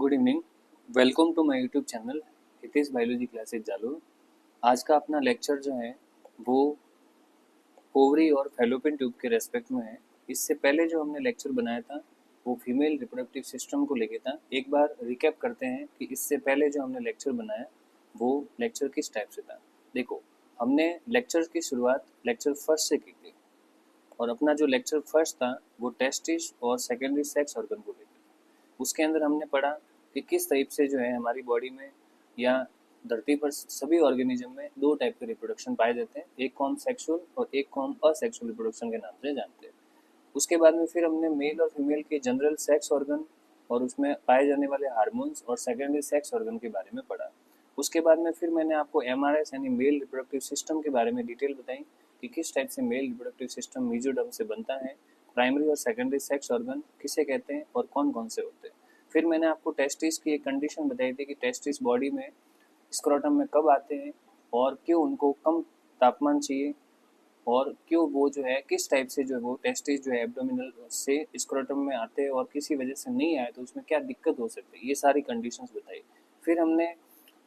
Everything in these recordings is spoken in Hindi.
Good evening. Welcome to my YouTube channel Hitesh biology classes Jalore. आज का अपना लेक्चर जो है वो ओवरी और फैलोपियन ट्यूब के रेस्पेक्ट में है। इससे पहले जो हमने लेक्चर बनाया था वो फीमेल रिप्रोडक्टिव सिस्टम को लेके था। एक बार रिकैप करते हैं कि इससे पहले जो हमने लेक्चर बनाया वो लेक्चर किस टाइप से था। देखो, हमने लेक्चर की शुरुआत लेक्चर फर्स्ट से की थी और अपना जो लेक्चर फर्स्ट था वो टेस्टिस और सेकेंडरी सेक्स ऑर्गन को लेकर। उसके अंदर हमने पढ़ा कि किस टाइप से जो है हमारी बॉडी में या धरती पर सभी ऑर्गेनिज्म में दो टाइप के रिप्रोडक्शन पाए जाते हैं, एक को हम सेक्सुअल और एक को हम असेक्सुअल रिप्रोडक्शन के नाम से जानते हैं। उसके बाद में फिर हमने मेल और फीमेल के जनरल सेक्स ऑर्गन और उसमें पाए जाने वाले हार्मोन्स और सेकेंडरी सेक्स ऑर्गन के बारे में पढ़ा। उसके बाद में फिर मैंने आपको MRS यानी मेल रिप्रोडक्टिव सिस्टम के बारे में डिटेल बताई कि किस टाइप से मेल रिप्रोडक्टिव सिस्टम मीजोडर्म से बनता है, प्राइमरी और सेकेंडरी सेक्स ऑर्गन किसे कहते हैं और कौन कौन से होते हैं। फिर मैंने आपको टेस्टिस की एक कंडीशन बताई थी कि टेस्टिस बॉडी में स्क्रोटम में कब आते हैं और क्यों उनको कम तापमान चाहिए और क्यों वो जो है किस टाइप से जो है वो टेस्टिस जो है एब्डोमिनल से स्क्रोटम में आते हैं और किसी वजह से नहीं आए तो उसमें क्या दिक्कत हो सकती है, ये सारी कंडीशंस बताई। फिर हमने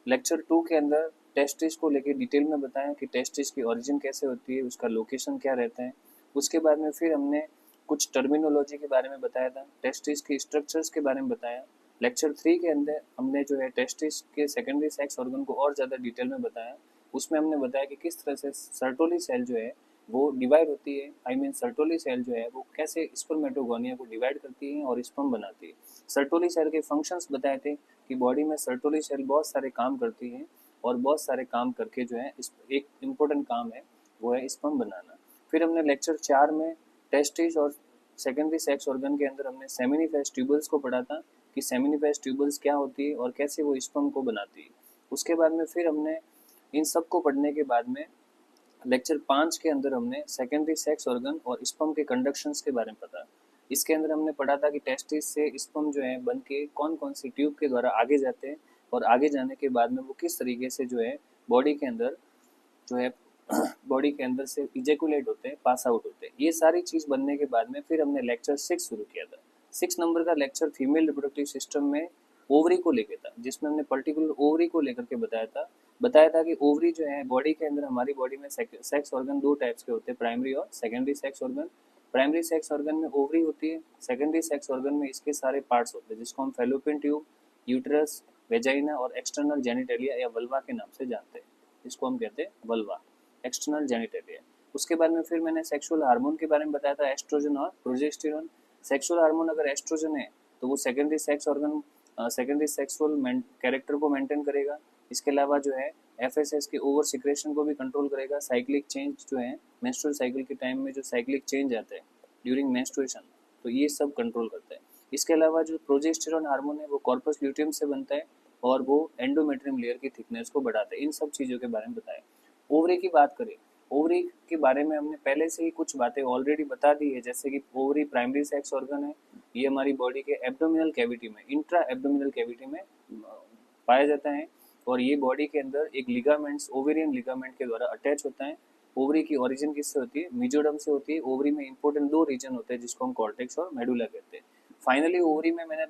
लेक्चर 2 के अंदर टेस्टिस को लेके डिटेल में बताया कि टेस्टिस की ओरिजिन कैसे होती है, उसका लोकेशन क्या रहता है। उसके बाद में फिर हमने कुछ टर्मिनोलॉजी के बारे में बताया था, टेस्टिस के स्ट्रक्चर्स के बारे में बताया। लेक्चर 3 के अंदर हमने जो है टेस्टिस के सेकेंडरी सेक्स ऑर्गन को और ज़्यादा डिटेल में बताया। उसमें हमने बताया कि किस तरह से सर्टोली सेल जो है वो डिवाइड होती है, सर्टोली सेल जो है वो कैसे स्पर्मेटोगोनिया को डिवाइड करती है और स्पर्म बनाती है। सर्टोली सेल के फंक्शंस बताए थे कि बॉडी में सर्टोली सेल बहुत सारे काम करती है और बहुत सारे काम करके जो है एक इम्पोर्टेंट काम है वो है स्पर्म बनाना। फिर हमने लेक्चर 4 में टेस्टिस और सेकेंडरी सेक्स ऑर्गन के अंदर हमने सेमिनिफेस ट्यूबल्स को पढ़ा था कि सेमिनिफेस ट्यूबल्स क्या होती है और कैसे वो स्पर्म को बनाती है। उसके बाद में फिर हमने इन सब को पढ़ने के बाद में लेक्चर 5 के अंदर हमने सेकेंडरी सेक्स ऑर्गन और स्पर्म के कंडक्शंस के बारे में पढ़ा। इसके अंदर हमने पढ़ा था कि टेस्टिस से स्पर्म जो है बन के कौन कौन सी ट्यूब के द्वारा आगे जाते हैं और आगे जाने के बाद में वो किस तरीके से जो है बॉडी के अंदर जो है बॉडी के अंदर से इजेकुलेट होते हैं, पास आउट होते हैं। ये सारी चीज़ बनने के बाद में फिर हमने लेक्चर 6 शुरू किया था। 6 नंबर का लेक्चर फीमेल रिप्रोडक्टिव सिस्टम में ओवरी को लेकर था, जिसमें हमने पर्टिकुलर ओवरी को लेकर के बताया था कि ओवरी जो है बॉडी के अंदर हमारी बॉडी में सेक्स ऑर्गन दो टाइप्स के होते हैं, प्राइमरी और secondary sex organ. Primary sex organ में ओवरी होती है, सेकेंडरी सेक्स ऑर्गन में इसके सारे पार्ट्स होते हैं जिसको हम फैलोपियन ट्यूब, यूट्रस, वेजाइना और एक्सटर्नल जेनिटेलिया या वल्वा के नाम से जानते हैं, जिसको हम कहते हैं वल्वा, एक्सटर्नल जेनिटेलिया। उसके बाद में फिर मैंने सेक्सुअल हार्मोन के बारे में बताया था, एस्ट्रोजन और प्रोजेस्टेरॉन। सेक्सुअल हार्मोन अगर एस्ट्रोजन है तो वो secondary sex organ secondary sexual character को मेंटेन करेगा। इसके अलावा जो है FSH के ओवर सिक्रेशन को भी कंट्रोल करेगा। साइक्लिक चेंज जो है मेंस्ट्रुअल साइकिल के टाइम में जो साइक्लिक चेंज आता है ड्यूरिंग मेंस्ट्रुएशन, तो ये सब कंट्रोल करता है। इसके अलावा जो प्रोजेस्टेरॉन हार्मोन है वो कॉर्पस ल्यूटियम से बनता है और वो एंडोमेट्रियम लेयर की थिकनेस को बढ़ाता है। इन सब चीज़ों के बारे में बताया। ओवरी की बात करें, ओवरी के बारे में हमने पहले से ही कुछ बातें ऑलरेडी बता दी है, जैसे कि ओवरी प्राइमरी सेक्स ऑर्गन है, ये हमारी बॉडी के एब्डोमिनल कैविटी में, इंट्रा एब्डोमिनल कैविटी में पाया जाता है और ये बॉडी के अंदर एक लिगामेंट्स ओवेरियन लिगामेंट के द्वारा अटैच होता है। ओवरी की ओरिजिन किससे होती है? मीजोडर्म से होती है। ओवरी में इंपॉर्टेंट दो रीजन होते हैं जिसको हम कॉर्टेक्स और मेडुला कहते हैं। फाइनली ओवरी में मैंने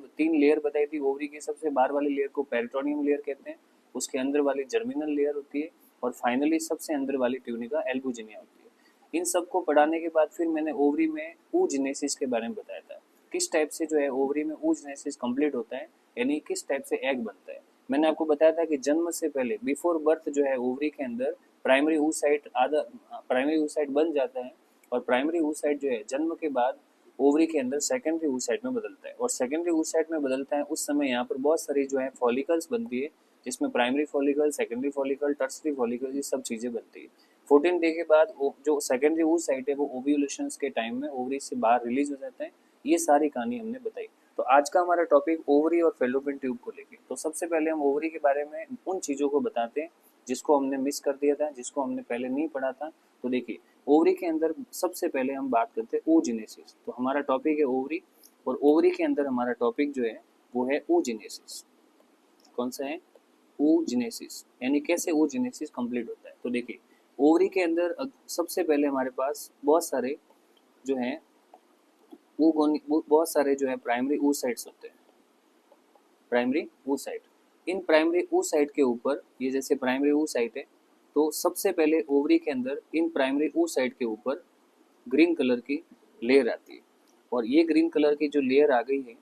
तीन लेयर बताई थी। ओवरी की सबसे बाहर वाली लेयर को पेरिटोनियम लेयर कहते हैं, उसके अंदर वाली जर्मिनल लेयर होती है और फाइनली सबसे अंदर वाली ट्यूनिका एल्बुजिनिया होती है। इन सबको पढ़ाने के बाद फिर मैंने ओवरी में oogenesis के बारे में बताया था, किस टाइप से जो है ओवरी में oogenesis कंप्लीट होता है, यानी किस टाइप से एग बनता है। मैंने आपको बताया था कि जन्म से पहले बिफोर बर्थ जो है ओवरी के अंदर प्राइमरी oocyte बन जाता है और प्राइमरी oocyte जो है जन्म के बाद ओवरी के अंदर सेकेंडरी oocyte में बदलता है और सेकेंडरी oocyte में बदलता है उस समय यहाँ पर बहुत सारी जो है फॉलिकल्स बनती है, जिसमें primary follicle, secondary follicle, tertiary follicle, ये सब चीज़ें बनती है। 14 डे के बाद जो सेकेंडरी oocyte है वो ओव्यूलेशन के टाइम में ओवरी से बाहर रिलीज हो जाता है। ये सारी कहानी हमने बताई। तो आज का हमारा टॉपिक ओवरी और फैलोपियन ट्यूब को लेके। तो सबसे पहले हम ओवरी के बारे में उन चीज़ों को बताते हैं जिसको हमने मिस कर दिया था, जिसको हमने पहले नहीं पढ़ा था। तो देखिए, ओवरी के अंदर सबसे पहले हम बात करते हैं oogenesis। तो हमारा टॉपिक है ओवरी और ओवरी के अंदर हमारा टॉपिक जो है वो है oogenesis। कौन सा है? oogenesis, यानी कैसे oogenesis कंप्लीट होता है। तो देखिए, ओवरी के अंदर सबसे पहले हमारे पास बहुत सारे जो हैं बहुत सारे जो है प्राइमरी oocytes होते हैं। Primary oocyte। In primary oocyte के ऊपर, ये जैसे प्राइमरी oocyte है, तो सबसे पहले ओवरी के अंदर इन प्राइमरी oocyte के ऊपर ग्रीन कलर की लेयर आती है, और ये ग्रीन कलर की जो लेयर आ गई है,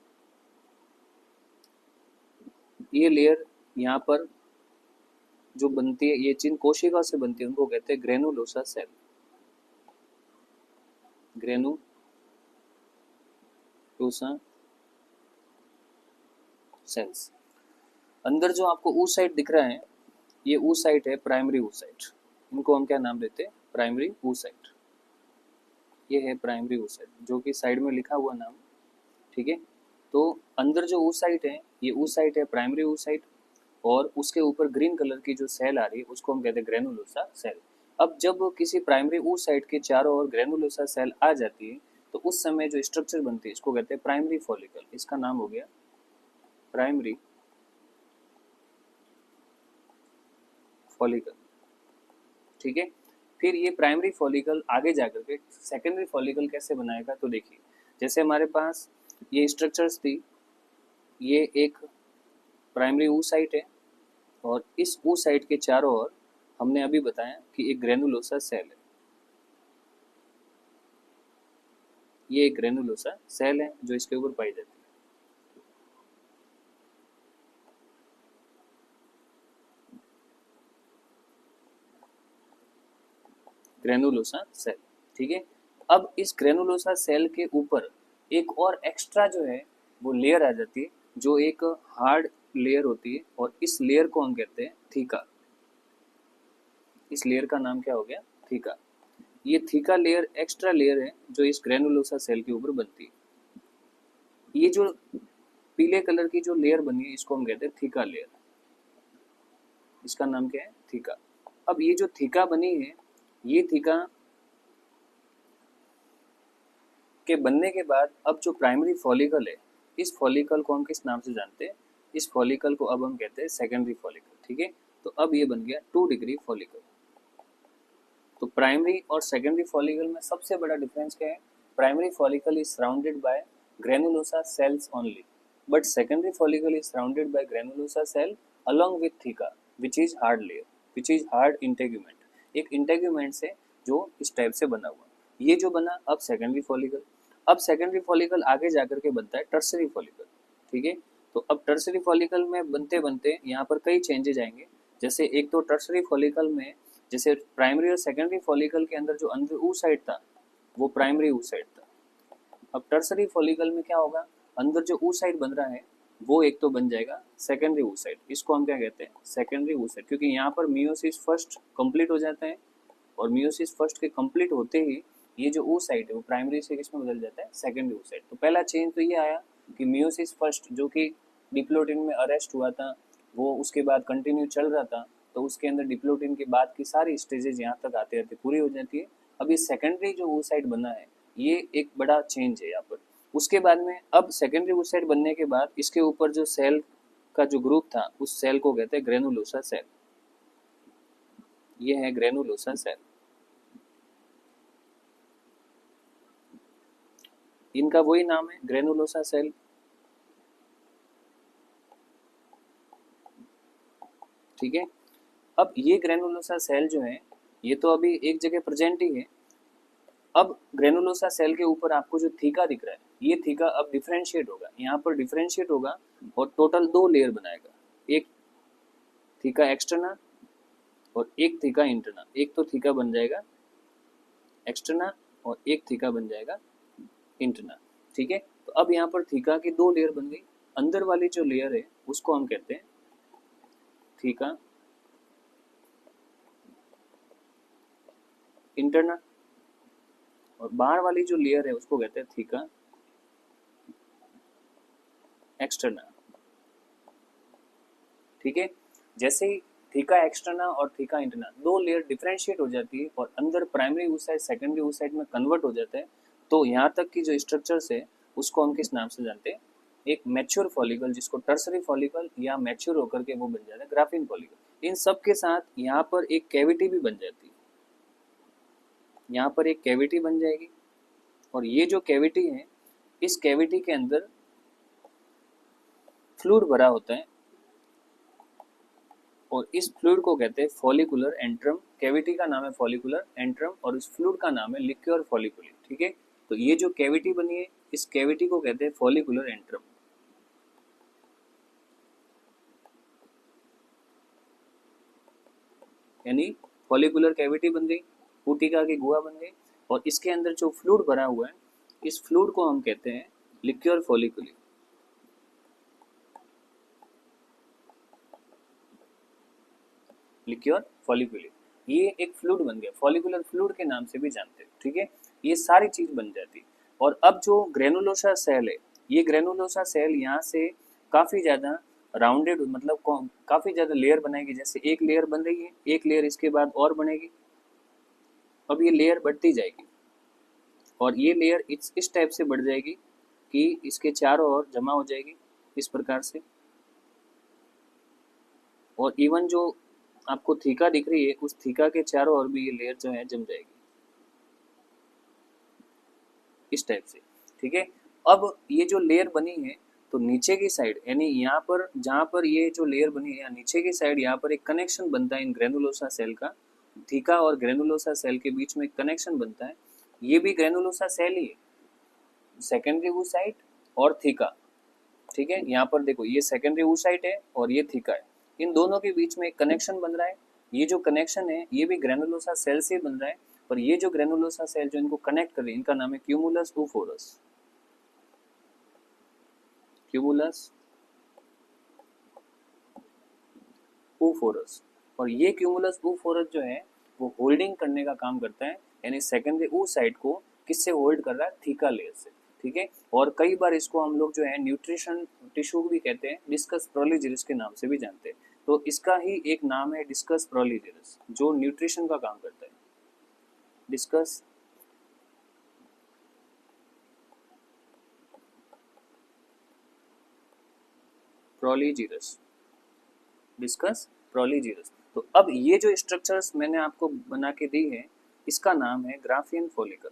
ये लेयर यहाँ पर जो बनती है, ये जिन कोशिका से बनती है उनको कहते हैं ग्रेनुलोसा सेल। Granulosa cells. अंदर जो आपको oocyte दिख रहा है, ये oocyte है, प्राइमरी oocyte। इनको हम क्या नाम देते हैं? Primary oocyte। ये है प्राइमरी oocyte, जो कि साइड में लिखा हुआ नाम, ठीक है। तो अंदर जो oocyte है, ये oocyte है, प्राइमरी oocyte, और उसके ऊपर ग्रीन कलर की जो सेल आ रही है उसको हम कहते हैं ग्रेनुलोसा सेल। अब जब किसी प्राइमरी oocyte के चारों ओर ग्रेनुलोसा सेल आ जाती है, तो उस समय जो स्ट्रक्चर बनती है इसको कहते हैं प्राइमरी फॉलिकल। इसका नाम हो गया प्राइमरी फॉलिकल, ठीक है। फिर ये प्राइमरी फॉलिकल आगे जाकर के सेकेंडरी फॉलिकल कैसे बनाएगा, तो देखिए, जैसे हमारे पास ये स्ट्रक्चर्स थी, ये एक प्राइमरी oocyte है, और इस oocyte के चारों ओर हमने अभी बताया कि एक ग्रेनुलोसा सेल है। ये एक ग्रेनुलोसा सेल है जो इसके ऊपर पाई जाती है। ग्रेनुलोसा सेल, ठीक है। अब इस ग्रेनुलोसा सेल के ऊपर एक और एक्स्ट्रा जो है वो लेयर आ जाती है, जो एक हार्ड लेयर होती है, और इस लेयर को हम कहते हैं थीका। इस लेयर का नाम क्या हो गया? थीका। ये थीका लेयर एक्स्ट्रा लेयर है जो इस ग्रेनुलोसा सेल के ऊपर बनती है। ये जो पीले कलर की जो लेयर बनी है इसको हम कहते हैं थीका लेयर। इसका नाम क्या है? थीका। अब ये जो थीका बनी है, ये थीका के बनने के बाद अब जो प्राइमरी फॉलिकल है, इस फॉलिकल को हम किस नाम से जानते हैं? इस फॉलिकल को अब हम कहते हैं सेकेंडरी फॉलिकल, ठीक है। तो अब ये बन गया 2 डिग्री फॉलिकल। तो प्राइमरी और सेकेंडरी फॉलिकल में सबसे बड़ा डिफरेंस क्या है? Primary follicle is surrounded by granulosa cells only, but secondary follicle is surrounded by granulosa cell along with theca, which is hard layer, which is hard integument, एक इंटेग्यूमेंट से जो इस टाइप से बना हुआ। ये जो बना अब सेकेंडरी फॉलिकल। अब सेकेंडरी फॉलिकल आगे जाकर के बनता है टर्सरी फॉलिकल, ठीक है। तो अब टर्सरी फॉलिकल में बनते बनते यहाँ पर कई चेंजेज आएंगे। जैसे एक तो टर्सरी फॉलिकल में, जैसे प्राइमरी और सेकेंडरी फॉलिकल के अंदर जो अंदर oocyte था वो प्राइमरी oocyte था। अब टर्सरी फॉलिकल में क्या होगा? अंदर जो oocyte बन रहा है वो एक तो बन जाएगा सेकेंडरी oocyte। इसको हम क्या कहते हैं? सेकेंडरी oocyte, क्योंकि यहाँ पर मियोसिस फर्स्ट कंप्लीट हो जाता है, और मियोसिस फर्स्ट के कंप्लीट होते ही ये जो oocyte है वो प्राइमरी से किसमें बदल जाता है? Secondary oocyte। तो पहला चेंज तो ये आया कि मियोसिस फर्स्ट जो कि डिप्लोटिन में अरेस्ट हुआ था, वो उसके बाद कंटिन्यू चल रहा था, तो उसके अंदर डिप्लोटिन के बाद की सारी स्टेजेस यहाँ तक आते आते पूरी हो जाती है। अब ये सेकेंडरी जो oocyte बना है, ये एक बड़ा चेंज है यहाँ पर। उसके बाद में अब सेकेंडरी oocyte बनने के बाद इसके ऊपर जो सेल का जो ग्रुप था, उस सेल को कहते हैं ग्रेनुलोसा सेल। ये है ग्रेनुलोसा सेल। इनका वही नाम है, ग्रेनुलोसा सेल, ठीक है। अब ये ग्रेनुलोसा सेल जो है, ये तो अभी एक जगह प्रेजेंट ही है। अब ग्रेनुलोसा सेल के ऊपर आपको जो थीका दिख रहा है, ये थीका अब डिफरेंशिएट होगा, यहाँ पर डिफरेंशिएट होगा और टोटल 2 लेयर बनाएगा, एक थीका एक्सटर्ना और एक थीका इंटरना। एक तो थीका बन जाएगा एक्सटर्ना और एक थीका बन जाएगा इंटरना, ठीक है। तो अब यहाँ पर थीका की 2 लेयर बन गई। अंदर वाली जो लेयर है उसको हम कहते हैं थीका इंटरना, और बाहर वाली जो लेयर है उसको कहते हैं थीका एक्सटर्ना, ठीक है। जैसे ही थीका एक्सटर्ना और थीका इंटरना 2 लेयर डिफरेंशिएट हो जाती है और अंदर प्राइमरी oocyte सेकेंडरी oocyte में कन्वर्ट हो जाता है, तो यहाँ तक की जो स्ट्रक्चर्स है उसको हम किस नाम से जानते हैं? एक मैच्योर फॉलिकल, जिसको टर्सरी फॉलिकल या मैच्योर होकर के वो बन जाता है ग्राफिन फॉलिकल। इन सब के साथ यहाँ पर एक कैविटी भी बन जाती है, यहाँ पर एक कैविटी बन जाएगी, और ये जो कैविटी है, इस कैविटी के अंदर फ्लूइड भरा होता है और इस फ्लूइड को कहते हैं फॉलिकुलर एंट्रम। कैविटी का नाम है फॉलिकुलर एंट्रम और इस फ्लूइड का नाम है लिक्योर फॉलिकुली। ठीक है, तो ये जो कैविटी बनी है इस कैविटी को कहते हैं फॉलिकुलर एंट्रम। यानी फॉलिकुलर कैविटी बन गई, पुटिका की गुहा बन गई और इसके अंदर जो फ्लूइड भरा हुआ है इस फ्लूइड को हम कहते हैं लिक्योर फॉलिकुली। लिक्योर फॉलिकुली ये एक फ्लूइड बन गया, फॉलिकुलर फ्लूइड के नाम से भी जानते हैं। ठीक है, ये सारी चीज बन जाती। और अब जो ग्रेनुलोसा सेल है, ये ग्रेनुलोसा सेल यहाँ से काफी ज्यादा राउंडेड, मतलब काफी ज्यादा लेयर बनाएगी। जैसे एक लेयर बन रही है, एक लेयर इसके बाद और बनेगी, अब ये लेयर बढ़ती जाएगी और ये लेयर इस टाइप से बढ़ जाएगी कि इसके चारों ओर जमा हो जाएगी इस प्रकार से। और इवन जो आपको थीका दिख रही है उस थीका के चारों ओर भी ये लेयर जो है जम जाएगी इस टाइप से। ठीक है, अब ये जो लेयर बनी है तो नीचे की साइड, यानी यहाँ पर जहाँ पर ये जो लेयर बनी है नीचे की साइड, यहाँ पर एक कनेक्शन बनता है इन ग्रेनुलोसा सेल का। थीका और ग्रेनुलोसा सेल के बीच में एक कनेक्शन बनता है। ये भी ग्रेनुलोसा सेल ही है, सेकेंडरी oocyte और थीका। ठीक है, यहाँ पर देखो ये सेकेंडरी oocyte है और ये थीका है, इन दोनों के बीच में एक कनेक्शन बन रहा है। ये जो कनेक्शन है ये भी ग्रेनुलोसा सेल से बन रहा है और ये जो ग्रेनुलोसा सेल जो इनको कनेक्ट कर रही है इनका नाम है क्यूमुलस oophorus। क्यूमुलस oophorus और ये क्यूमुलस oophorus जो है वो होल्डिंग करने का काम करता है, यानी सेकेंडरी oocyte को किससे होल्ड कर रहा है, थीका लेयर से। ठीक है, और कई बार इसको हम लोग जो है न्यूट्रिशन टिश्यू भी कहते हैं, डिस्कस प्रोलीजिरस के नाम से भी जानते हैं। तो इसका ही एक नाम है डिस्कस प्रोलीजिरस जो न्यूट्रिशन का काम करता है। Discus proligerus, discus proligerus. तो अब ये जो स्ट्रक्चर्स मैंने आपको बना के दी है इसका नाम है ग्राफियन फॉलिकल।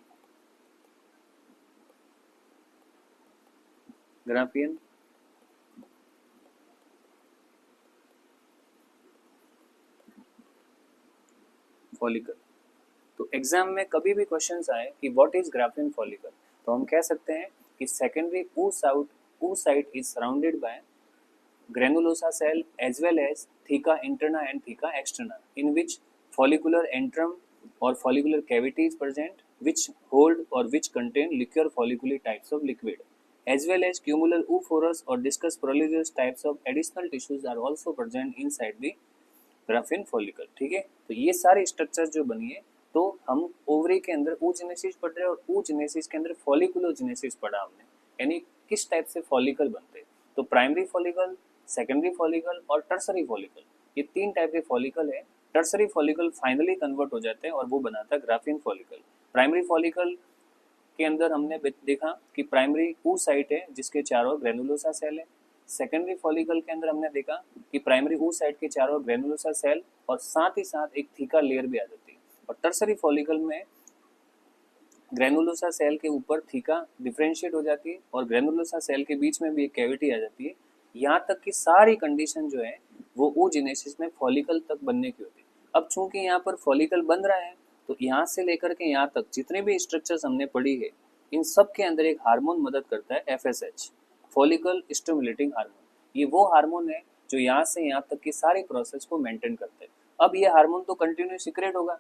Graafian follicle. तो एग्जाम में कभी भी क्वेश्चंस आए कि व्हाट इज ग्राफियन फॉलिकल, तो हम कह सकते हैं कि secondary oocyte is surrounded bye granulosa cell as well as theca interna and theca externa in which follicular antrum or follicular cavity is present which hold or which contain liquor folliculi types of liquid as well as cumular oophorus or discus proligerous types of additional tissues are also present inside the Graafian follicle. ठीक है, तो ये सारे स्ट्रक्चर जो बनी है, तो हम ओवरी के अंदर oogenesis पढ़ रहे हैं और oogenesis के अंदर folliculogenesis पढ़ा हमने, यानी किस टाइप से फॉलिकल बनते हैं। तो प्राइमरी फॉलिकल, सेकेंडरी फॉलिकल और टर्सरी फॉलिकल, ये तीन टाइप के फॉलिकल है। टर्सरी फॉलिकल फाइनली कन्वर्ट हो जाते हैं और वो बनाता है ग्राफियन फॉलिकल। प्राइमरी फॉलिकल के अंदर हमने देखा कि प्राइमरी oocyte है जिसके चारों ग्रेनुलोसा सेल है। सेकेंडरी फॉलिकल के अंदर हमने देखा कि प्राइमरी oocyte के चारों ग्रेनुलोसा सेल और साथ ही साथ एक थीका लेयर भी आ जाती है। और टर्सरी फॉलिकल में ग्रेनुलोसा सेल के ऊपर थीका डिफरेंशिएट हो जाती है और ग्रेनुलोसा सेल के बीच में भी एक कैविटी आ जाती है। यहाँ तक की सारी कंडीशन जो है वो oogenesis में फॉलिकल तक बनने की होती है। अब चूंकि यहाँ पर फॉलिकल बन रहा है तो यहाँ से लेकर के यहाँ तक जितने भी स्ट्रक्चर्स हमने पढ़ी है इन सब के अंदर एक हार्मोन मदद करता है, FSH, फॉलिकल स्टिमुलेटिंग हार्मोन। ये वो हार्मोन है जो यहाँ से यहाँ तक की सारी प्रोसेस को मेंटेन करता है। अब ये हार्मोन तो कंटिन्यू सीक्रेट होगा,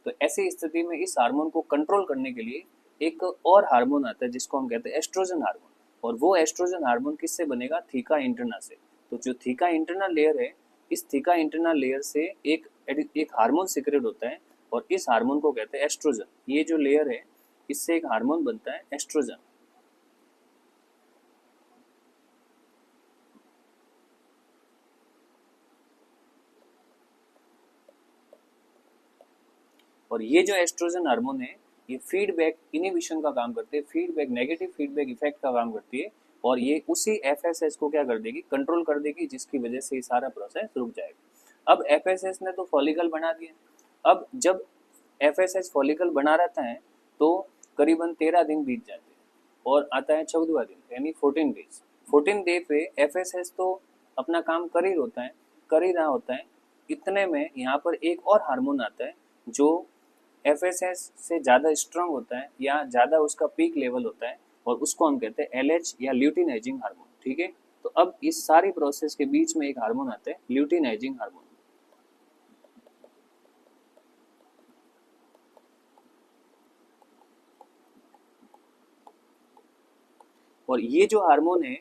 तो ऐसी स्थिति में इस हार्मोन को कंट्रोल करने के लिए एक और हार्मोन आता है जिसको हम कहते हैं एस्ट्रोजन हार्मोन। और वो एस्ट्रोजन हार्मोन किससे बनेगा, थीका इंटरना से। तो जो थीका इंटरना लेयर है, इस थीका इंटरना लेयर से एक हार्मोन सीक्रेट होता है और इस हार्मोन को कहते हैं एस्ट्रोजन। ये जो लेयर है इससे एक हार्मोन बनता है एस्ट्रोजन। और ये जो एस्ट्रोजन हार्मोन है ये फीडबैक इनहिबिशन का काम करती है, फीडबैक नेगेटिव फीडबैक इफेक्ट का काम करती है और ये उसी FSH को क्या कर देगी, कंट्रोल कर देगी, जिसकी वजह से ये सारा प्रोसेस रुक जाएगा। अब FSH ने तो फॉलिकल बना दिया। अब जब FSH फॉलिकल बना रहता है तो करीबन 13 दिन बीत जाते हैं और आता है 14वां दिन यानी 14 डेज। 14 डे पे एफएसएस तो अपना काम कर ही रहा होता है। इतने में यहाँ पर एक और हार्मोन आता है जो एफएसएस से ज़्यादा स्ट्रांग होता है या ज़्यादा उसका पीक लेवल होता है, और उसको हम कहते हैं एलएच या ल्यूटिनाइजिंग हार्मोन। ठीक है, तो अब इस सारी प्रोसेस के बीच में एक हार्मोन आता है ल्यूटिनाइजिंग हार्मोन। और ये जो हार्मोन है,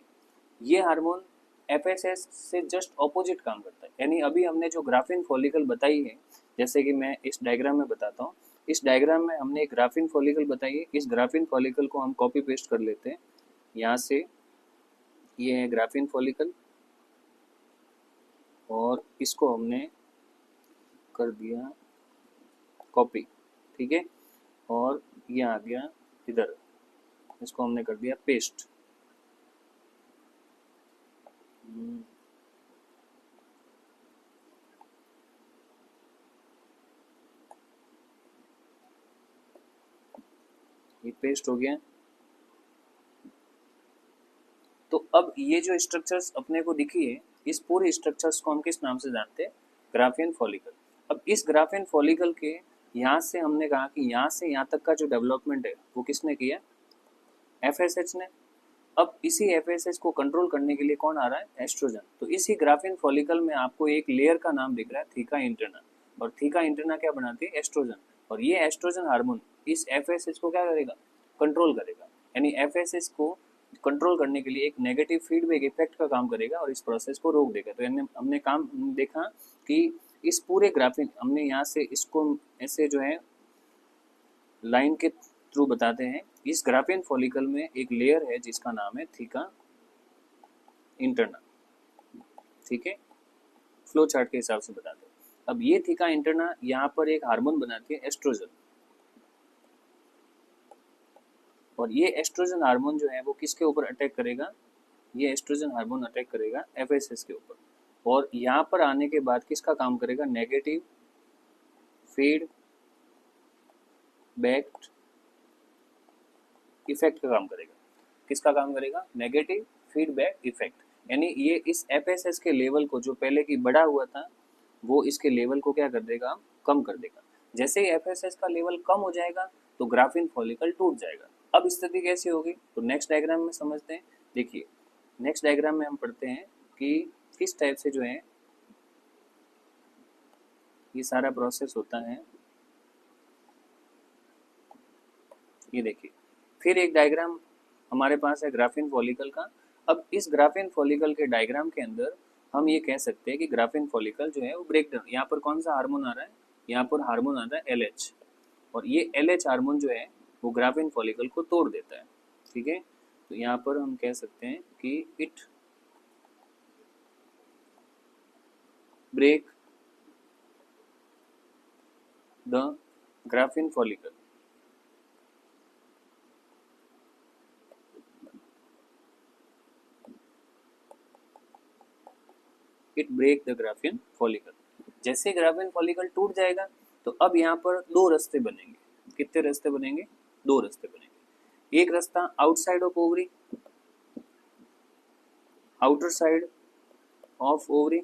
ये हार्मोन एफएसएस से जस्ट ऑपोजिट काम करता है। यानी अभी हमने जो ग्राफिन फॉलिकल बताई है, जैसे कि मैं इस डायग्राम में बताता हूँ, इस डायग्राम में हमने एक ग्राफिन फॉलिकल बताई है। इस ग्राफिन फॉलिकल को हम कॉपी पेस्ट कर लेते हैं यहाँ से। ये है ग्राफिन फॉलिकल और इसको हमने कर दिया कॉपी। ठीक है, और ये आ गया इधर, इसको हमने कर दिया पेस्ट। ये पेस्ट हो गया। तो अब ये जो स्ट्रक्चर्स अपने को दिखी है, इस पूरे स्ट्रक्चर्स को हम किस नाम से जानते हैं? Graphene follicle. अब इस ग्राफिन फॉलिकल के यहाँ से हमने कहा कि यहाँ से यहाँ तक का जो डेवलपमेंट है वो किसने किया? एफएसएच ने। अब इसी एफएसएच को कंट्रोल करने के लिए कौन आ रहा है? एस्ट्रोजन। तो इसी ग्राफिन फॉलिकल में आपको एक लेयर का नाम दिख रहा है थीका इंटरना, और थीका इंटरना क्या बनाती है? एस्ट्रोजन। और ये एस्ट्रोजन हार्मोन इस एफएसएच को क्या करेगा? कंट्रोल करेगा। यानी एफएसएच को कंट्रोल करने के लिए एक नेगेटिव फीडबैक इफेक्ट का काम करेगा और इस प्रोसेस को रोक देगा। तो हमने काम देखा कि इस पूरे ग्राफिन हमने यहाँ से इसको ऐसे जो है लाइन के थ्रू बताते हैं। इस ग्राफिन फॉलिकल में एक लेयर है जिसका नाम है थीका इंटरना। ठीक है, फ्लो चार्ट के हिसाब से बताते हैं। अब ये थीका इंटरना यहाँ पर एक हार्मोन बनाती है एस्ट्रोजन, और ये एस्ट्रोजन हार्मोन जो है वो किसके ऊपर अटैक करेगा? ये एस्ट्रोजन हार्मोन अटैक करेगा एफएसएस के ऊपर, और यहाँ पर आने के बाद किसका काम करेगा? नेगेटिव फीड बैक इफेक्ट का काम करेगा। किसका काम करेगा? Negative feedback effect. यानी ये इस एफएसएस के लेवल को जो पहले की बढ़ा हुआ था वो इसके लेवल को क्या कर देगा? कम कर देगा। जैसे ही एफएसएस का लेवल कम हो जाएगा तो ग्राफिन फॉलिकल टूट जाएगा। अब स्थिति कैसी होगी? तो नेक्स्ट डायग्राम में समझते हैं। देखिए, नेक्स्ट डायग्राम में हम पढ़ते हैं कि किस टाइप से जो है ये सारा प्रोसेस होता है। ये देखिए, फिर एक डायग्राम हमारे पास है ग्राफिन फॉलिकल का। अब इस ग्राफिन फॉलिकल के डायग्राम के अंदर हम ये कह सकते हैं कि ग्राफिन फॉलिकल जो है वो ब्रेक डाउन, यहाँ पर कौन सा हार्मोन आ रहा है? यहाँ पर हार्मोन आता है एलएच, और ये एलएच हार्मोन जो है वो ग्राफिन फॉलिकल को तोड़ देता है। ठीक है, तो यहाँ पर हम कह सकते हैं कि it break the graafian follicle. It break the graafian follicle. जैसे ग्राफिन फॉलिकल टूट जाएगा तो अब यहाँ पर दो रास्ते बनेंगे। कितने रास्ते बनेंगे? दो रास्ते बनेंगे। एक रास्ता outside of ovary, outer side of ovary,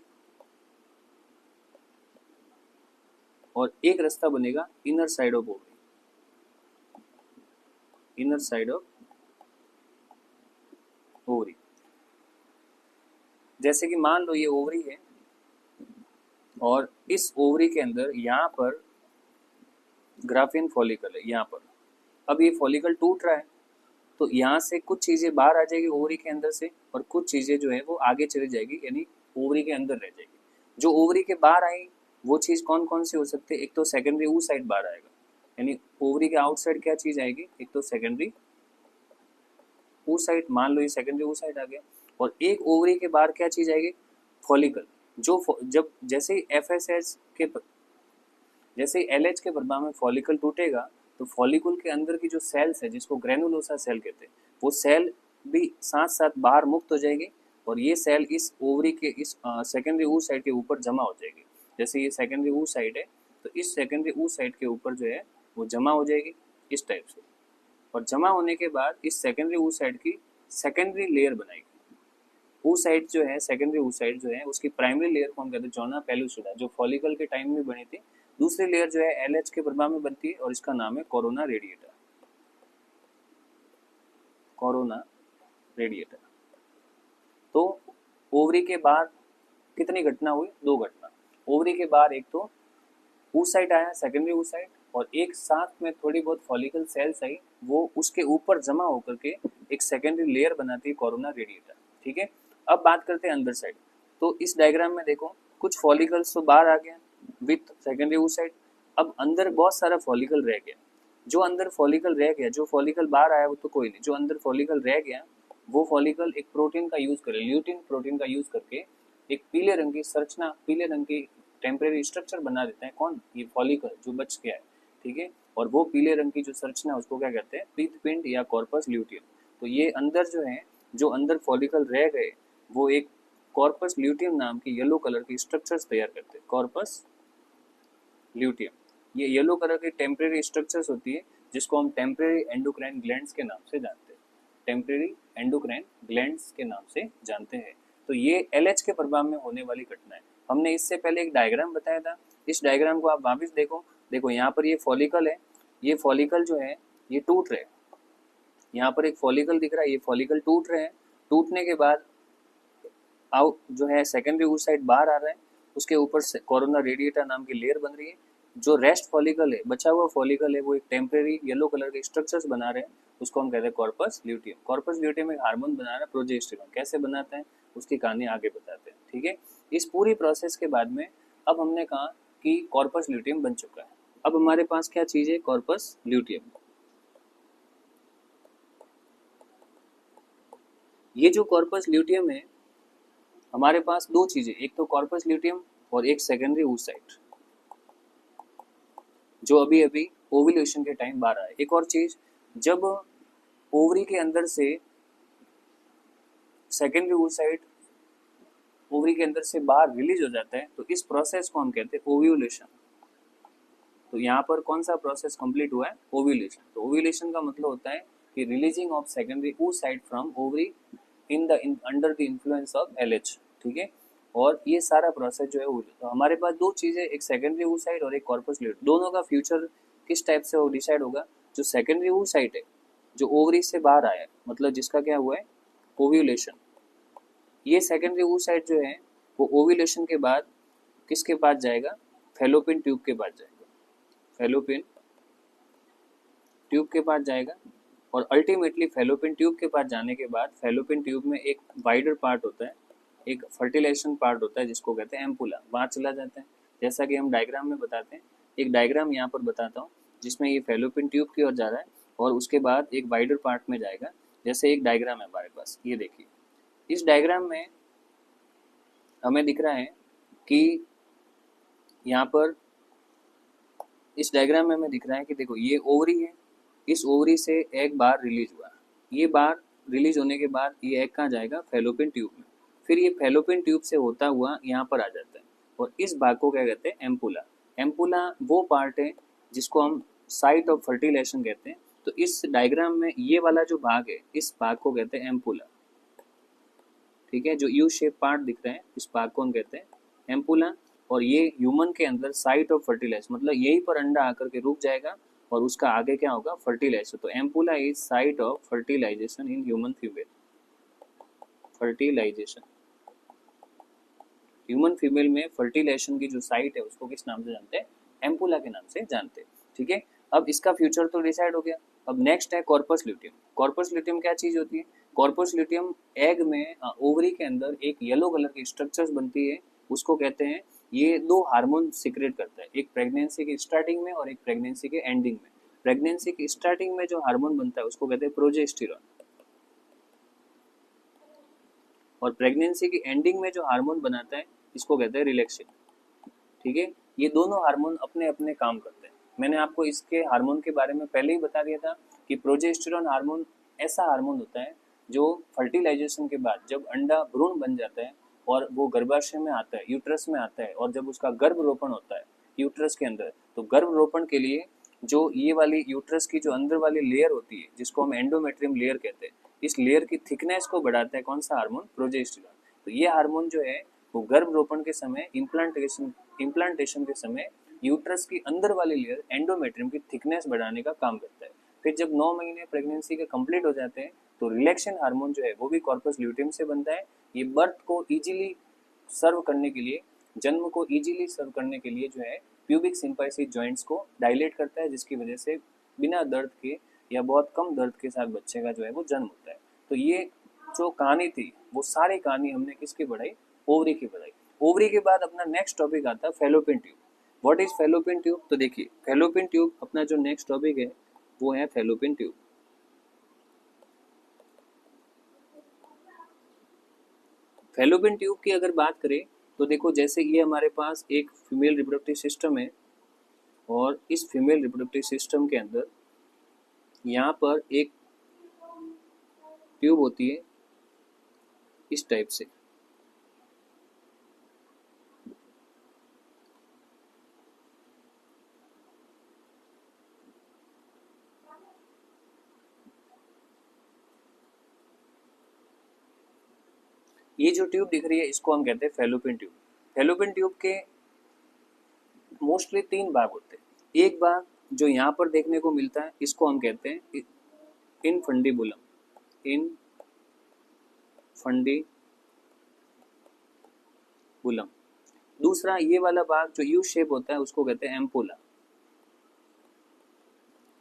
और एक रास्ता बनेगा inner side of ovary, inner side of ovary. जैसे कि मान लो ये ओवरी है और इस ओवरी के अंदर यहाँ पर ग्राफिन फॉलिकल है। यहाँ पर अब ये फॉलिकल टूट रहा है तो यहाँ से कुछ चीज़ें बाहर आ जाएगी ओवरी के अंदर से, और कुछ चीज़ें जो है वो आगे चली जाएगी, यानी ओवरी के अंदर रह जाएगी। जो ओवरी के बाहर आई वो चीज़ कौन कौन सी हो सकती है? एक तो सेकेंडरी ऊ साइड बाहर आएगा, यानी ओवरी के आउटसाइड क्या चीज़ आएगी? एक तो सेकेंडरी ऊ साइड, मान लो ये सेकेंडरी ऊ साइड आ गया। और एक ओवरी के बाहर क्या चीज़ आएगी? फॉलिकल। जब जैसे ही एफएसएच के जैसे एलएच के प्रभाव में फॉलिकल टूटेगा तो फॉलिकल के अंदर की जो सेल्स है जिसको ग्रेनुलोसा सेल कहते हैं, वो सेल भी साथ साथ बाहर मुक्त हो जाएगी, और ये सेल इस ओवरी के इस सेकेंडरी ऊ साइड के ऊपर जमा हो जाएगी। जैसे ये सेकेंडरी ऊ साइड है तो इस सेकेंडरी ऊ साइड के ऊपर जो है वो जमा हो जाएगी इस टाइप से, और जमा होने के बाद इस सेकेंडरी ऊ साइड की सेकेंडरी लेयर बनाएगी। oocyte जो है, सेकेंडरी oocyte जो है, उसकी प्राइमरी लेयर कौन कहते हैं, जोना पेलुसिडा, जो फॉलिकल के टाइम में बनी थी। दूसरी लेयर जो है एलएच के प्रभाव में बनती है और इसका नाम है कोरोना रेडिएटा, कोरोना रेडिएटा। तो ओवरी के बाद कितनी घटना हुई, 2 घटना। ओवरी के बाद एक तो oocyte आया, सेकेंडरी oocyte, और एक साथ में थोड़ी बहुत फॉलिकल सेल्स आई, वो उसके ऊपर जमा होकर के एक सेकेंडरी लेयर बनाती है कोरोना रेडिएटा। ठीक है, अब बात करते हैं अंदर साइड। तो इस डायग्राम में देखो कुछ फॉलिकल्स तो बाहर आ गया विथ सेकेंडरी oocyte। अब अंदर बहुत सारा फॉलिकल रह गया। जो अंदर फॉलिकल रह गया, जो फॉलिकल बाहर आया वो तो कोई नहीं, जो अंदर फॉलिकल रह गया वो फॉलिकल एक प्रोटीन का यूज करे, ल्यूटिन प्रोटीन का यूज करके एक पीले रंग की संरचना, पीले रंग की टेम्परेरी स्ट्रक्चर बना देते हैं। कौन, ये फॉलिकल जो बच गया है। ठीक है, और वो पीले रंग की जो संरचना उसको क्या कहते हैं, पीतपिंड या कॉर्पस ल्यूटियम। तो ये अंदर जो है, जो अंदर फॉलिकल रह गए वो एक कॉर्पस ल्यूटियम नाम की येलो कलर की स्ट्रक्चर्स तैयार करते हैं, कॉर्पस ल्यूटियम। ये येलो कलर की टेम्परेरी स्ट्रक्चर्स होती है जिसको हम टेम्परेरी एंडोक्राइन ग्लैंड्स के नाम से जानते हैं, टेम्परेरी एंडोक्राइन ग्लैंड्स के नाम से जानते हैं। तो ये एलएच के प्रभाव में होने वाली घटना है। हमने इससे पहले एक डायग्राम बताया था, इस डायग्राम को आप वापस देखो। देखो यहाँ पर ये फॉलिकल है, ये फॉलिकल जो है ये टूट रहे, यहाँ पर एक फॉलिकल दिख रहा है, ये फॉलिकल टूट रहे हैं। टूटने के बाद आउट जो है सेकेंडरी oocyte बाहर आ रहा है, उसके ऊपर से कोरोना रेडिएटा नाम की लेयर बन रही है। जो रेस्ट फॉलिकल है, बचा हुआ फॉलिकल है, वो एक टेम्परेरी येलो कलर के स्ट्रक्चर्स बना रहे हैं, उसको हम कहते हैं कॉर्पस ल्यूटियम। कॉर्पस ल्यूटियम एक हार्मोन बना रहा है प्रोजेस्टेरॉन, कैसे बनाते हैं उसकी कहानी आगे बताते हैं। ठीक है, इस पूरी प्रोसेस के बाद में अब हमने कहा कि कॉर्पस ल्यूटियम बन चुका है। अब हमारे पास क्या चीज है, कॉर्पस ल्यूटियम। ये जो कॉर्पस ल्यूटियम है, हमारे पास दो चीजें, एक तो कॉर्पस ल्यूटियम और एक सेकेंडरी oocyte, जो अभी अभी ओव्यूलेशन के टाइम बाहर आया। एक और चीज, जब ओवरी के अंदर से सेकेंडरी oocyte ओवरी के अंदर से बाहर रिलीज हो जाता है तो इस प्रोसेस को हम कहते हैं ओव्यूलेशन। तो यहाँ पर कौन सा प्रोसेस कंप्लीट हुआ है, ओव्यूलेशन। तो ओव्यूलेशन का मतलब होता है कि releasing of secondary oocyte from ovary in the under the influence of LH. ठीक है, और ये सारा प्रोसेस जो है वो, तो हमारे पास दो चीजें, एक सेकेंडरी oocyte और एक कॉर्पस ल्यूटियम। दोनों का फ्यूचर किस टाइप से वो डिसाइड होगा। जो सेकेंडरी oocyte है, जो ओवरी से बाहर आया है, मतलब जिसका क्या हुआ है, ओव्यूलेशन। ये सेकेंडरी oocyte जो है वो ओव्यूलेशन के बाद किसके पास जाएगा, फैलोपियन ट्यूब के पास जाएगा, फैलोपियन ट्यूब के पास जाएगा। और अल्टीमेटली फैलोपियन ट्यूब के पास जाने के बाद फैलोपियन ट्यूब में एक वाइडर पार्ट होता है, एक फर्टिलाइजेशन पार्ट होता है जिसको कहते हैं एम्पुला, वहाँ चला जाता है। जैसा कि हम डायग्राम में बताते हैं, एक डायग्राम यहाँ पर बताता हूँ जिसमें ये फैलोपियन ट्यूब की ओर जा रहा है और उसके बाद एक वाइडर पार्ट में जाएगा। जैसे एक डायग्राम है हमारे पास, ये देखिए, इस डायग्राम में हमें दिख रहा है कि यहाँ पर इस डायग्राम में हमें दिख रहा है कि देखो ये ओवरी है, इस ओवरी से एग बार रिलीज हुआ, ये बार रिलीज होने के बाद ये एग कहाँ जाएगा, फैलोपियन ट्यूब में। फिर ये फैलोपियन ट्यूब से होता हुआ यहाँ पर आ जाता है और इस भाग को क्या कहते हैं, एम्पुला। एम्पुला वो पार्ट है जिसको हम साइट ऑफ फर्टिलाइजेशन कहते हैं। तो इस डायग्राम में ये वाला जो भाग है, इस भाग को कहते हैं एम्पुला। ठीक है, जो यू शेप पार्ट दिख रहे हैं इस भाग को हम कहते हैं एम्पुला। और ये ह्यूमन के अंदर साइट ऑफ फर्टिलाइजेशन, मतलब यहीं पर अंडा आकर के रुक जाएगा और उसका आगे क्या होगा, फर्टिलाइजेशन। तो ampulla is site of fertilisation in human female, fertilisation. Human female में फर्टिलाइजेशन की जो साइट है उसको किस नाम से जानते हैं, एम्पुला के नाम से जानते हैं। ठीक है, अब इसका फ्यूचर तो डिसाइड हो गया। अब नेक्स्ट है कॉर्पस ल्यूटियम। कॉर्पस ल्यूटियम क्या चीज होती है, कॉर्पस ल्यूटियम एग में ओवरी के अंदर एक येलो कलर की स्ट्रक्चर्स बनती है, उसको कहते हैं, ये दो हार्मोन सीक्रेट करता है, एक प्रेगनेंसी की स्टार्टिंग में और एक प्रेगनेंसी के एंडिंग में। प्रेगनेंसी की स्टार्टिंग में जो हार्मोन बनता है उसको कहते हैं प्रोजेस्टेरॉन, और प्रेगनेंसी की एंडिंग में जो हार्मोन बनाता है इसको कहते हैं रिलैक्सिन। ठीक है, ये दोनों हार्मोन अपने अपने काम करते हैं। मैंने आपको इसके हार्मोन के बारे में पहले ही बता दिया था कि प्रोजेस्टेरॉन हार्मोन ऐसा हार्मोन होता है जो फर्टिलाइजेशन के बाद जब अंडा भ्रूण बन जाता है और वो गर्भाशय में आता है, यूट्रस में आता है, और जब उसका गर्भरोपण होता है यूट्रस के अंदर, तो गर्भरोपण के लिए जो ये वाली यूट्रस की जो अंदर वाली लेयर होती है जिसको हम एंडोमेट्रियम लेयर कहते हैं, इस लेयर की थिकनेस को बढ़ाता है कौन सा हार्मोन, प्रोजेस्टेरॉन। तो ये हार्मोन जो है वो गर्भरोपण के समय इम्प्लांटेशन के समय यूट्रस की अंदर वाली लेयर एंडोमेट्रियम की थिकनेस बढ़ाने का काम करता है। फिर जब 9 महीने प्रेगनेंसी के कंप्लीट हो जाते हैं तो रिलैक्सेशन हार्मोन जो है वो भी कॉर्पस ल्यूटियम से बनता है। ये बर्थ को इजीली सर्व करने के लिए, जन्म को इजीली सर्व करने के लिए जो है प्यूबिक सिम्पाइसिस जॉइंट्स को डायलेट करता है, जिसकी वजह से बिना दर्द के या बहुत कम दर्द के साथ बच्चे का जो है वो जन्म होता है। तो ये जो कहानी थी वो सारी कहानी हमने किसकी पढ़ाई, ओवरी की पढ़ाई। ओवरी के बाद अपना नेक्स्ट टॉपिक आता है fallopian tube. What is fallopian tube? तो देखिए फैलोपियन ट्यूब अपना जो नेक्स्ट टॉपिक है वो है फैलोपियन ट्यूब। फैलोपियन ट्यूब की अगर बात करें तो देखो जैसे ये हमारे पास एक फीमेल रिप्रोडक्टिव सिस्टम है और इस फीमेल रिप्रोडक्टिव सिस्टम के अंदर यहाँ पर एक ट्यूब होती है इस टाइप से। ये जो ट्यूब दिख रही है इसको हम कहते हैं फैलोपियन ट्यूब। फैलोपियन ट्यूब के मोस्टली 3 भाग होते हैं। एक भाग जो यहाँ पर देखने को मिलता है इसको हम कहते हैं इनफंडिबुलम, इनफंडिबुलम। दूसरा ये वाला भाग जो यू शेप होता है उसको कहते हैं एम्पोला।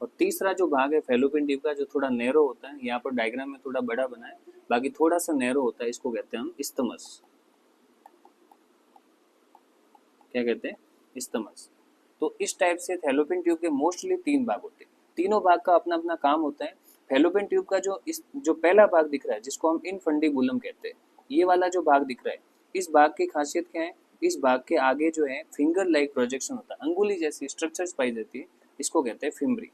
और तीसरा जो भाग है फैलोपियन ट्यूब का जो थोड़ा नैरो होता है, यहाँ पर डायग्राम में थोड़ा बड़ा बना है, बाकी थोड़ा सा नैरो होता है, इसको कहते हैं हम इस्थमस। क्या कहते हैं? इस्थमस। तो इस टाइप से फैलोपियन ट्यूब के मोस्टली 3 भाग होते हैं। तीनों भाग का अपना अपना काम होता है। फैलोपियन ट्यूब का जो पहला भाग दिख रहा है जिसको हम इनफंडिबुलम कहते हैं, ये वाला जो भाग दिख रहा है, इस भाग की खासियत क्या है? इस भाग के आगे जो है फिंगर लाइक प्रोजेक्शन होता है, अंगुली जैसी स्ट्रक्चर्स पाई जाती है, इसको कहते हैं फिम्बरी।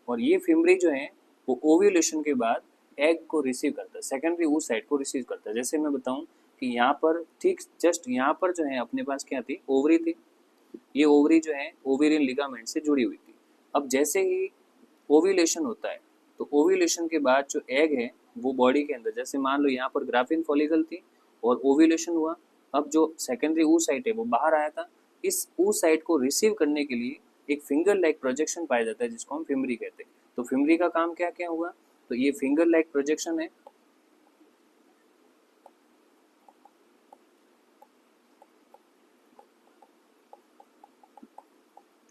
और ये फिम्बरी जो है वो ओव्यूलेशन के बाद एग को रिसीव करता है, सेकेंडरी ऊस साइड को रिसीव करता है। जैसे मैं बताऊं कि यहाँ पर ठीक जस्ट यहाँ पर जो है अपने पास क्या थी, ओवरी थी। ये ओवरी जो है ओवेरियन लिगामेंट से जुड़ी हुई थी। अब जैसे ही ओव्यूलेशन होता है तो ओव्यूलेशन के बाद जो एग है वो बॉडी के अंदर, जैसे मान लो यहाँ पर ग्राफिन फॉलिकल थी और ओव्यूलेशन हुआ, अब जो सेकेंडरी ऊ साइट है वो बाहर आया था, इस ऊ साइट को रिसीव करने के लिए एक फिंगर लाइक प्रोजेक्शन पाया जाता है जिसको हम फिम्बरी कहते हैं। तो फिम्बरी का काम क्या क्या हुआ? तो ये फिंगर लाइक प्रोजेक्शन है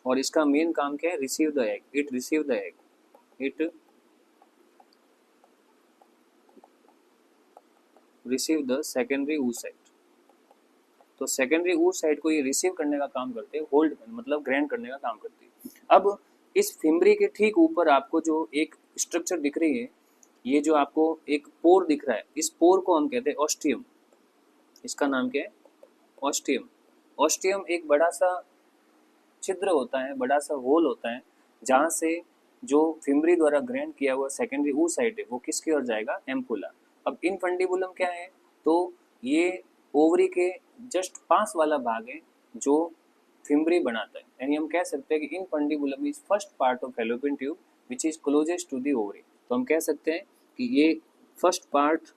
और इसका मेन काम क्या है? Receive the egg, it receive the egg, it receive the secondary ऊ साइट। तो सेकेंडरी ऊ साइट को ये रिसीव करने का काम करते हैं, होल्ड मतलब ग्रैंड करने का काम करती है। अब इस फिम्बरी के ठीक ऊपर आपको जो एक स्ट्रक्चर दिख रही है, ये जो आपको एक पोर दिख रहा है, इस पोर को हम कहते हैं ऑस्टियम। इसका नाम क्या है? ऑस्टियम। ऑस्टियम एक बड़ा सा छिद्र होता है, बड़ा सा होल होता है, जहाँ से जो फिम्बरी द्वारा ग्रैंड किया हुआ सेकेंडरी ऊ साइट है वो किसकी ओर जाएगा? एम्पुला। अब इनफंडिबुलम क्या है? तो ये ओवरी के जस्ट पास वाला भाग है जो फिम्बरी बनाता है, यानी हम कह सकते हैं कि infundibulum is first part of fallopian tube which is closest to the ovary. तो हम कह सकते हैं कि ये first part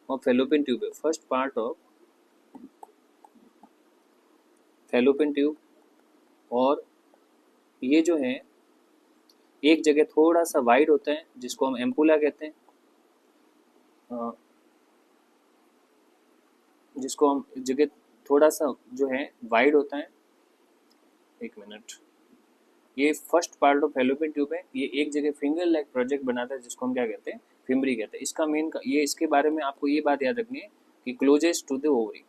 of fallopian tube है, first part of fallopian tube. और ये जो है एक जगह थोड़ा सा वाइड होता है जिसको हम एम्पुला कहते हैं, जिसको हम जगह थोड़ा सा जो है वाइड होता है। एक मिनट, ये first part of fallopian tube है, ये एक जगह फिंगर लाइक प्रोजेक्ट बनाता है जिसको हम क्या कहते हैं? फिम्बरी कहते हैं। इसका मेन ये इसके बारे में आपको ये बात याद रखनी है कि closest to the ovary,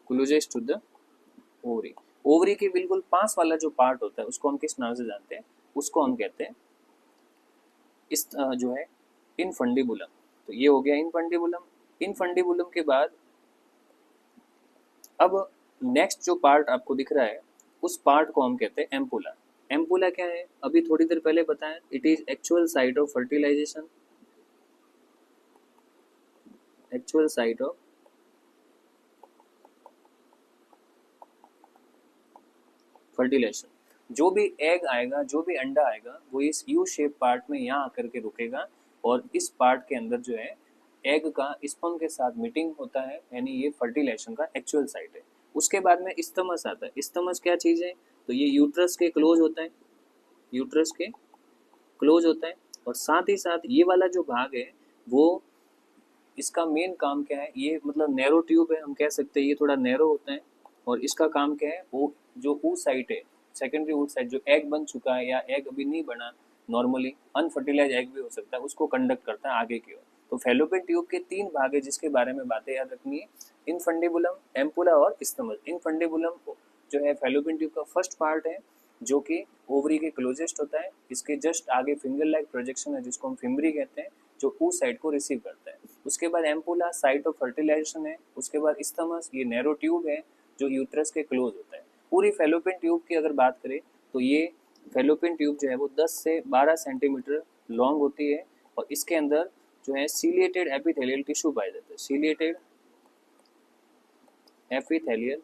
closest to the ovary. Ovary के बिल्कुल पास वाला जो पार्ट होता है उसको हम किस नाम से जानते हैं? उसको हम कहते हैं इस जो है इनफंडिबुलम। तो ये हो गया इनफंडिबुलम। इनफंडिबुलम के बाद अब नेक्स्ट जो पार्ट आपको दिख रहा है उस पार्ट को हम कहते हैं एम्पुला। एम्पुला क्या है? अभी थोड़ी देर पहले बताया, it is actual site of fertilisation, actual site of fertilisation. जो भी एग आएगा, जो भी अंडा आएगा, वो इस यू शेप पार्ट में यहाँ आकर के रुकेगा और इस पार्ट के अंदर जो है एग का स्पर्म के साथ मीटिंग होता है, यानी ये फर्टिलाइजेशन का एक्चुअल साइट है। उसके बाद में स्टमस आता है। स्टमस क्या चीज़ है? तो ये यूट्रस के क्लोज होता है, यूट्रस के क्लोज होता है। और साथ ही साथ ये वाला जो भाग है वो, इसका मेन काम क्या है? ये मतलब नैरो ट्यूब है, हम कह सकते हैं ये थोड़ा नैरो होता है। और इसका काम क्या है? वो जो ऊ साइट है, सेकेंडरी ऊ साइट, जो एग बन चुका है या एग अभी नहीं बना, नॉर्मली अनफर्टिलाइज एग भी हो सकता है, उसको कंडक्ट करता है आगे की ओर। तो फैलोपियन ट्यूब के 3 भाग है जिसके बारे में बातें याद रखनी है, इनफंडिबुलम, एम्पुला और स्टमस। इनफंडिबुलम जो है फैलोपियन ट्यूब का फर्स्ट पार्ट है, जो कि ओवरी के क्लोजेस्ट होता है। इसके जस्ट आगे फिंगर लाइक प्रोजेक्शन है जिसको हम फिम्बरी कहते हैं, जो ऊ साइड को रिसीव करता है। उसके बाद एम्पुला साइट ऑफ फर्टिलाइजेशन है। उसके बाद स्टमस, ये नैरो ट्यूब है जो यूट्रस के क्लोज होता है। पूरी फैलोपियन ट्यूब की अगर बात करें तो ये फैलोपियन ट्यूब जो है वो 10 से 12 सेंटीमीटर लॉन्ग होती है और इसके अंदर जो है सीलिएटेड एपिथेलियल टिश्यू पाए जाते हैं। सीलिएटेड एपिथेलियल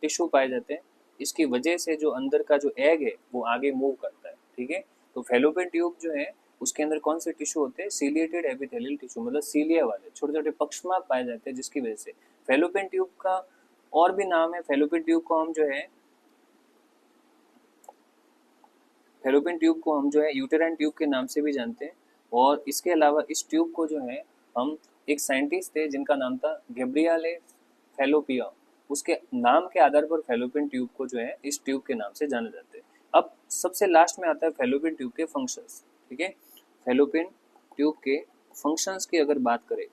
टिश्यू पाए जाते हैं। इसकी वजह से जो अंदर का जो एग है वो आगे मूव करता है। ठीक है, तो फैलोपियन ट्यूब जो है उसके अंदर कौन से टिश्यू होते हैं? सीलिएटेड एपिथेलियल टिश्यू, मतलब सीलिया वाले छोटे छोटे पक्षमार्ग पाए जाते हैं, जिसकी वजह से फैलोपियन ट्यूब का और भी नाम है। फैलोपियन ट्यूब को हम जो है यूटेराइन ट्यूब के नाम से भी जानते हैं। और इसके अलावा इस ट्यूब को जो है हम, एक साइंटिस्ट थे जिनका नाम था गैब्रिएले फैलोपिया, उसके नाम के आधार पर फैलोपियन ट्यूब को जो है इस ट्यूब के नाम से जाना जाता है। अब सबसे लास्ट में आता है फैलोपियन ट्यूब के फंक्शंस। ठीक है, फैलोपियन ट्यूब के फंक्शंस की अगर बात करें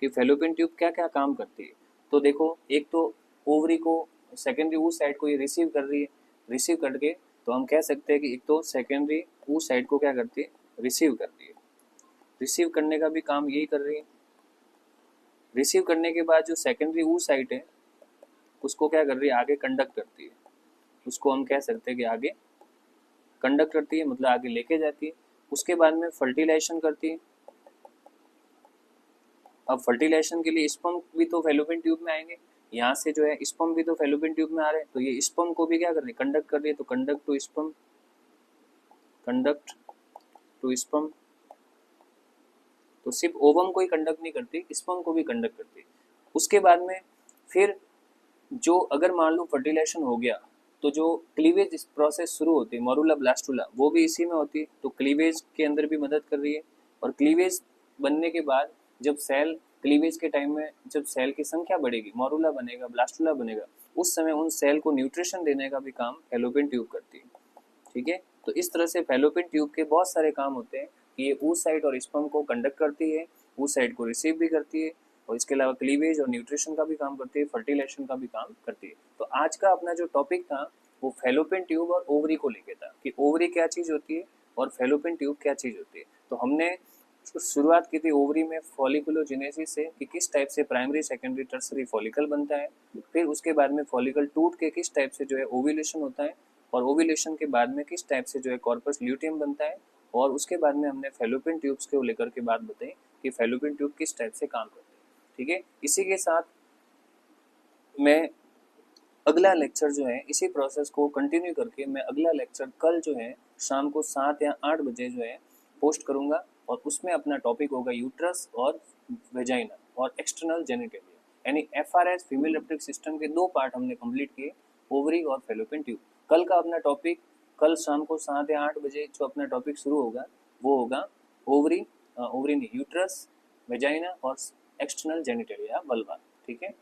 कि फैलोपियन ट्यूब क्या क्या काम करती है, तो देखो, एक तो ओवरी को, सेकेंडरी ऊ साइड को ये रिसीव कर रही है। रिसीव करके तो हम कह सकते हैं कि एक तो सेकेंडरी ऊ साइड को क्या करती है? रिसीव करती है। रिसीव करने का भी काम यही कर रही है। रिसीव करने के बाद जो सेकेंडरी ऊ साइड है उसको क्या कर रही है? आगे कंडक्ट करती है। उसको हम कह सकते हैं कि आगे कंडक्ट करती है, मतलब आगे लेके जाती है। उसके बाद में फर्टिलाइजेशन करती है। अब फर्टिलाइजेशन के लिए स्पर्म भी तो फैलोपियन ट्यूब में आएंगे, यहाँ से जो है स्पर्म भी तो फैलोपियन ट्यूब में आ रहे हैं, तो ये स्पर्म को भी क्या कर रही है? कंडक्ट कर रही है। तो conduct to sperm, conduct to sperm, तो सिर्फ ओवम को ही कंडक्ट नहीं करती, स्पर्म को भी कंडक्ट करती है। उसके बाद में फिर जो, अगर मान लो फर्टिलाइजेशन हो गया, तो जो क्लीवेज प्रोसेस शुरू होती है, मोरूला ब्लास्टुला, वो भी इसी में होती है। तो क्लीवेज के अंदर भी मदद कर रही है। और क्लीवेज बनने के बाद जब सेल, क्लीवेज के टाइम में जब सेल की संख्या बढ़ेगी, मोरूला बनेगा, ब्लास्टुला बनेगा, उस समय उन सेल को न्यूट्रिशन देने का भी काम फैलोपियन ट्यूब करती है। ठीक है, तो इस तरह से फैलोपियन ट्यूब के बहुत सारे काम होते हैं कि ये ऊ साइड और स्पर्म को कंडक्ट करती है, ऊ साइड को रिसीव भी करती है, और इसके अलावा क्लीवेज और न्यूट्रिशन का भी काम करती है, फर्टिलाइजेशन का भी काम करती है। तो आज का अपना जो टॉपिक था वो फैलोपियन ट्यूब और ओवरी को लेके था, कि ओवरी क्या चीज़ होती है और फैलोपियन ट्यूब क्या चीज़ होती है। तो हमने शुरुआत की थी ओवरी में फॉलिकुलोजेनेसिस से, कि किस टाइप से प्राइमरी, सेकेंडरी, टर्सरी फॉलिकल बनता है। फिर उसके बाद में फॉलिकल टूट के किस टाइप से जो है ओव्यूलेशन होता है, और ओव्यूलेशन के बाद में किस टाइप से जो है कॉर्पस ल्यूटियम बनता है। और उसके बाद में हमने फैलोपियन ट्यूब्स को लेकर के बात बताई कि फैलोपियन ट्यूब किस टाइप से काम करते हैं। ठीक है, इसी के साथ मैं अगला लेक्चर जो है, इसी प्रोसेस को कंटिन्यू करके मैं अगला लेक्चर कल जो है शाम को 7 या 8 बजे जो है पोस्ट करूँगा, और उसमें अपना टॉपिक होगा यूट्रस और वेजाइना और एक्सटर्नल जेनिटेलिया, यानी FRS फीमेल रिप्रोडक्टिव सिस्टम के 2 पार्ट हमने कंप्लीट किए, ओवरी और फैलोपियन ट्यूब। कल का अपना टॉपिक, कल शाम को 7 या 8 बजे जो अपना टॉपिक शुरू होगा वो होगा ओवरी, ओवरी नहीं, यूट्रस, वेजाइना और एक्सटर्नल जेनिटेलिया, वल्वा। ठीक है,